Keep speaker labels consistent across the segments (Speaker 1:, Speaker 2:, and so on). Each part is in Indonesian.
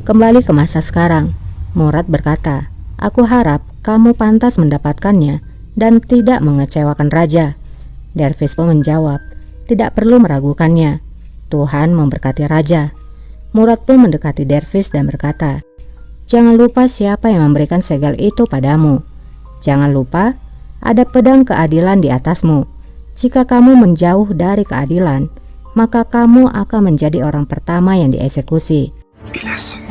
Speaker 1: Kembali ke masa sekarang, Murad berkata, "Aku harap kamu pantas mendapatkannya dan tidak mengecewakan raja." Dervis pun menjawab, "Tidak perlu meragukannya. Tuhan memberkati raja." Murad pun mendekati Dervis dan berkata, "Jangan lupa siapa yang memberikan segel itu padamu. Jangan lupa ada pedang keadilan di atasmu. Jika kamu menjauh dari keadilan, maka kamu akan menjadi orang pertama yang dieksekusi."
Speaker 2: Bilesin.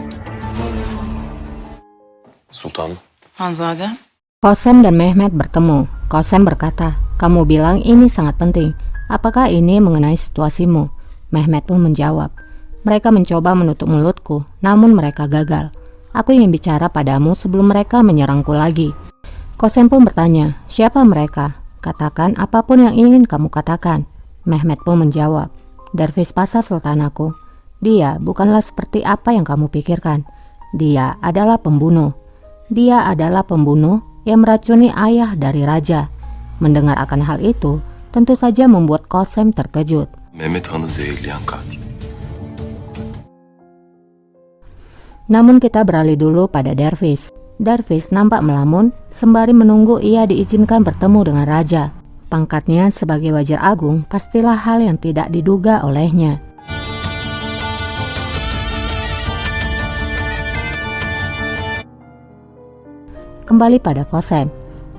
Speaker 2: Sultanım.
Speaker 3: Hanzade,
Speaker 1: Qasem dan Mehmet bertemu. Qasem berkata, "Kamu bilang ini sangat penting. Apakah ini mengenai situasimu?" Mehmet pun menjawab, "Mereka mencoba menutup mulutku, namun mereka gagal. Aku ingin bicara padamu sebelum mereka menyerangku lagi." Qasem pun bertanya, "Siapa mereka? Katakan apapun yang ingin kamu katakan." Mehmet pun menjawab, "Dervis Pasa Sultanku. Dia bukanlah seperti apa yang kamu pikirkan. Dia adalah pembunuh. Dia adalah pembunuh yang meracuni ayah dari raja." Mendengar akan hal itu, tentu saja membuat Qasem terkejut.
Speaker 2: Mehmet Han'ı zehirleyen katil.
Speaker 1: Namun kita beralih dulu pada Dervis. Dervis nampak melamun sembari menunggu ia diizinkan bertemu dengan raja. Pangkatnya sebagai Wazir Agung pastilah hal yang tidak diduga olehnya. Kembali pada Qasem.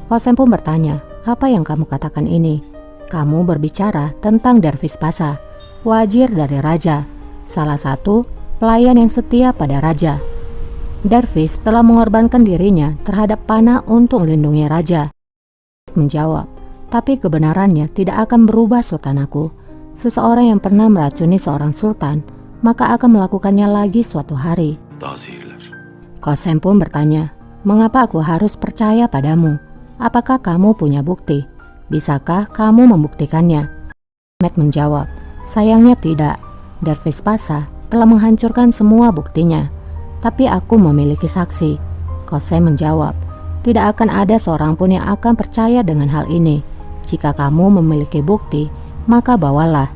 Speaker 1: Qasem pun bertanya, "Apa yang kamu katakan ini?" "Kamu berbicara tentang Dervis Pasa, wazir dari raja, salah satu pelayan yang setia pada raja. Dervis telah mengorbankan dirinya terhadap panah untuk melindungi raja." Menjawab, "Tapi kebenarannya tidak akan berubah, Sultanku. Seseorang yang pernah meracuni seorang sultan, maka akan melakukannya lagi suatu hari."
Speaker 2: Daha zehirler.
Speaker 1: Qasem pun bertanya, "Mengapa aku harus percaya padamu? Apakah kamu punya bukti? Bisakah kamu membuktikannya?" Mehmet menjawab, "Sayangnya tidak. Dervis Pasa telah menghancurkan semua buktinya. Tapi aku memiliki saksi." Qasem menjawab, "Tidak akan ada seorang pun yang akan percaya dengan hal ini. Jika kamu memiliki bukti, maka bawalah."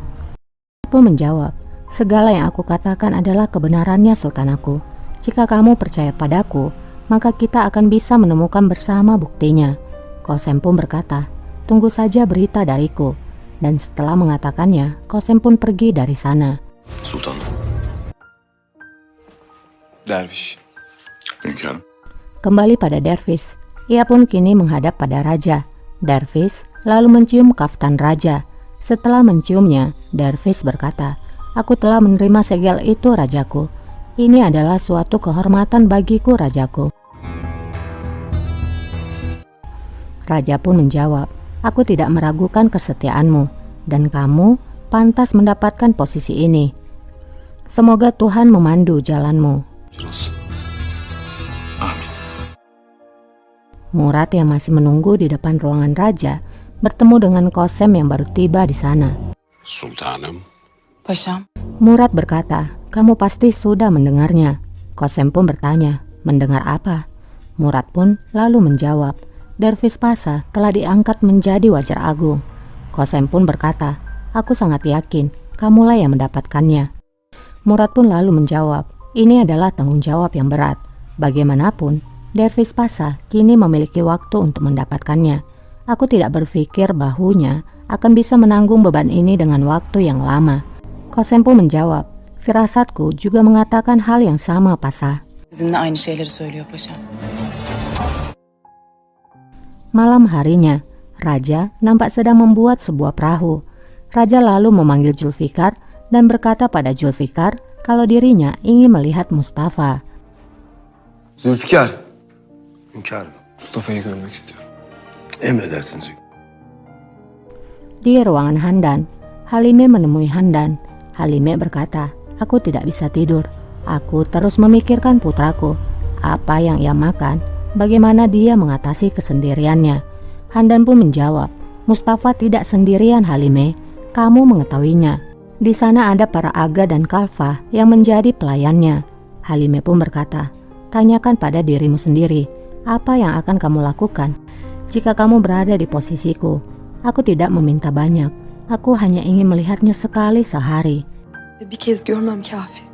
Speaker 1: Aku menjawab, "Segala yang aku katakan adalah kebenarannya, Sultanku. Jika kamu percaya padaku, maka kita akan bisa menemukan bersama buktinya." Qasem pun berkata, "Tunggu saja berita dariku." Dan setelah mengatakannya, Qasem pun pergi dari sana.
Speaker 2: Sultanım. Derviş. Hünkârım.
Speaker 1: Kembali pada Dervis. Ia pun kini menghadap pada raja. Dervis lalu mencium kaftan raja. Setelah menciumnya, Dervis berkata, "Aku telah menerima segel itu, rajaku. Ini adalah suatu kehormatan bagiku, rajaku." Raja pun menjawab, "Aku tidak meragukan kesetiaanmu, dan kamu pantas mendapatkan posisi ini. Semoga Tuhan memandu jalanmu."
Speaker 2: Olsun. Amin.
Speaker 1: Murad yang masih menunggu di depan ruangan raja bertemu dengan Qasem yang baru tiba di sana.
Speaker 2: Sultanım.
Speaker 3: paşam,
Speaker 1: Murad berkata, "Kamu pasti sudah mendengarnya." Qasem pun bertanya, "Mendengar apa?" Murad pun lalu menjawab, "Dervis Pasa telah diangkat menjadi Wazir Agung." Qasem pun berkata, "Aku sangat yakin kamulah yang mendapatkannya." Murad pun lalu menjawab, "Ini adalah tanggung jawab yang berat. Bagaimanapun, Dervis Pasa kini memiliki waktu untuk mendapatkannya. Aku tidak berpikir bahunya akan bisa menanggung beban ini dengan waktu yang lama." Qasem pun menjawab, "Firasatku juga mengatakan hal yang sama, Pasa."
Speaker 3: sizinle aynı şeyleri söylüyor paşam.
Speaker 1: Malam harinya, raja nampak sedang membuat sebuah perahu. Raja lalu memanggil Zulfikar dan berkata pada Zulfikar kalau dirinya ingin melihat Mustafa.
Speaker 4: Zülfikar. Hünkârım, Mustafa'yı görmek istiyorum. Emredersiniz hünkârım.
Speaker 1: Di ruangan Handan, Halime menemui Handan. Halime berkata, "Aku tidak bisa tidur. Aku terus memikirkan putraku. Apa yang ia makan, bagaimana dia mengatasi kesendiriannya." Handan pun menjawab, "Mustafa tidak sendirian, Halime. Kamu mengetahuinya. Di sana ada para aga dan kalfa yang menjadi pelayannya." Halime pun berkata, "Tanyakan pada dirimu sendiri, apa yang akan kamu lakukan jika kamu berada di posisiku? Aku tidak meminta banyak. Aku hanya ingin melihatnya sekali sehari."
Speaker 5: Bir kez görmem kafi.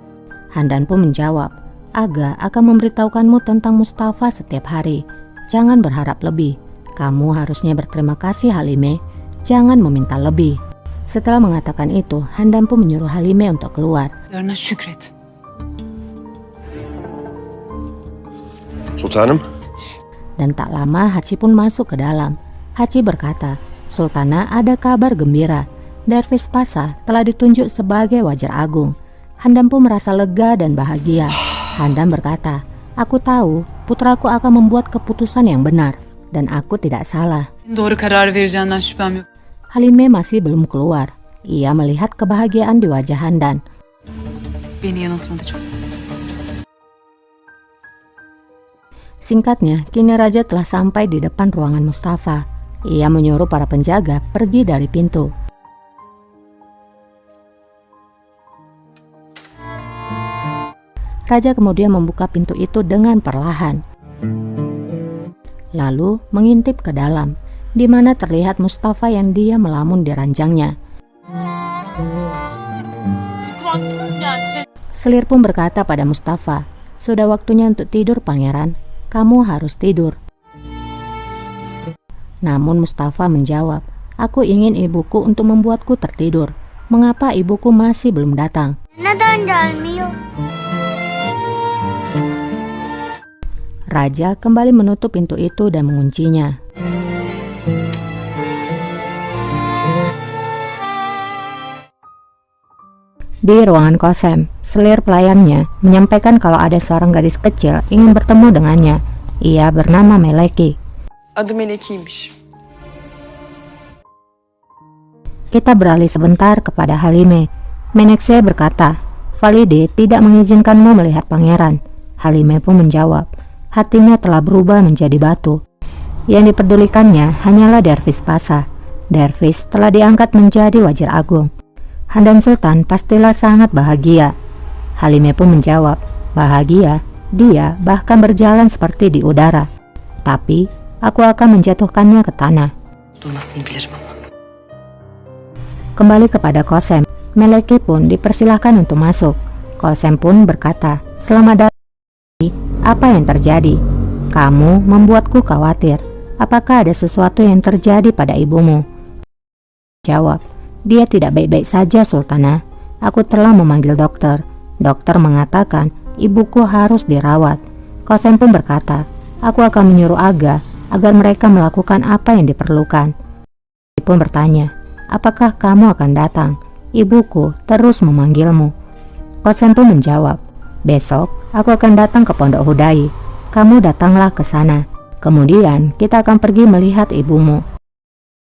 Speaker 1: Handan pun menjawab, Aga akan memberitahukanmu tentang Mustafa setiap hari. Jangan berharap lebih. Kamu harusnya berterima kasih Halime. Jangan meminta lebih. Setelah mengatakan itu, Handan pun menyuruh Halime untuk keluar.
Speaker 3: Yarına şükret.
Speaker 4: Sultanım.
Speaker 1: Dan tak lama Haci pun masuk ke dalam. Haci berkata, Sultana ada kabar gembira. Dervis Pasha telah ditunjuk sebagai wajar agung. Handan pun merasa lega dan bahagia. Handan berkata, aku tahu putraku akan membuat keputusan yang benar. Dan aku tidak salah.
Speaker 3: Doğru karar vereceğinden şüphem yok.
Speaker 1: Halime masih belum keluar. Ia melihat kebahagiaan di wajah Handan.
Speaker 3: Beni yanıltmadı çok.
Speaker 1: Singkatnya, kini Raja telah sampai di depan ruangan Mustafa. Ia menyuruh para penjaga pergi dari pintu. Raja kemudian membuka pintu itu dengan perlahan. Lalu mengintip ke dalam, di mana terlihat Mustafa yang diam melamun di ranjangnya. Selir pun berkata pada Mustafa, sudah waktunya untuk tidur pangeran, kamu harus tidur. Namun Mustafa menjawab, aku ingin ibuku untuk membuatku tertidur. Mengapa ibuku masih belum datang?
Speaker 5: Neden gelmiyor?
Speaker 1: Raja kembali menutup pintu itu dan menguncinya. Di ruangan Kosem, Selir pelayannya menyampaikan kalau ada seorang gadis kecil ingin bertemu dengannya. Ia bernama Meleki.
Speaker 6: Adı Meleki'ymiş.
Speaker 1: Kita beralih sebentar kepada Halime. Menekse berkata, Valide tidak mengizinkanmu melihat pangeran. Halime pun menjawab, hatinya telah berubah menjadi batu. Yang dipedulikannya hanyalah Dervis Pasha. Dervis telah diangkat menjadi wajar agung. Handan Sultan pastilah sangat bahagia. Halime pun menjawab, bahagia? Dia bahkan berjalan seperti di udara. Tapi aku akan menjatuhkannya ke tanah.
Speaker 3: Durmasını bilirim ama.
Speaker 1: Kembali kepada Kosem, Meleki pun dipersilahkan untuk masuk. Kosem pun berkata, selamat datang. Apa yang terjadi? Kamu membuatku khawatir. Apakah ada sesuatu yang terjadi pada ibumu? Jawab, dia tidak baik-baik saja Sultana. Aku telah memanggil dokter. Dokter mengatakan ibuku harus dirawat. Kosem pun berkata, aku akan menyuruh Aga agar mereka melakukan apa yang diperlukan. Dia pun bertanya, apakah kamu akan datang? Ibuku terus memanggilmu. Kosem pun menjawab, besok aku akan datang ke Pondok Hudai. Kamu datanglah ke sana. Kemudian kita akan pergi melihat ibumu.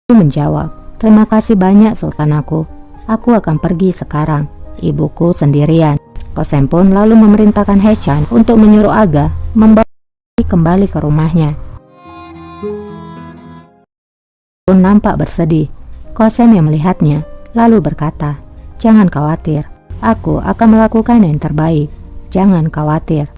Speaker 1: Dia menjawab, terima kasih banyak Sultanaku. Aku akan pergi sekarang. Ibuku sendirian. Kosem pun lalu memerintahkan Hechan untuk menyuruh Aga membawa kembali ke rumahnya. Pun nampak bersedih. Kosem yang melihatnya lalu berkata, jangan khawatir. Aku akan melakukan yang terbaik. Jangan khawatir.